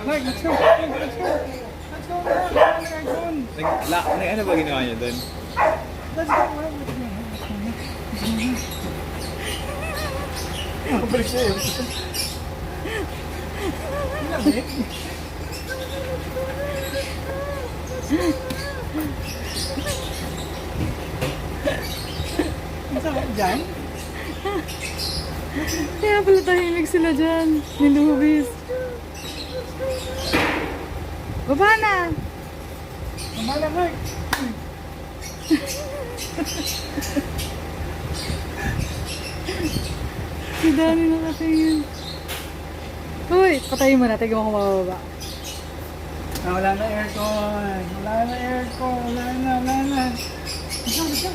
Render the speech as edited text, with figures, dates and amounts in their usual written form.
Mike, let's go. Let's go. Let's go. Aircon. Ano ba ginawa niya doon? Let's go. Nakabalik siya yun. Lamig. Ang sakit dyan? Kaya pala tahimik sila dyan. Nilubis. Baba na! Mamala, Mike. Si Danny nakatingin. Uy, patayin mo na. Tignan mo kung mababa. Ah, wala na aircon. Wala na aircon. Wala na. Let's go.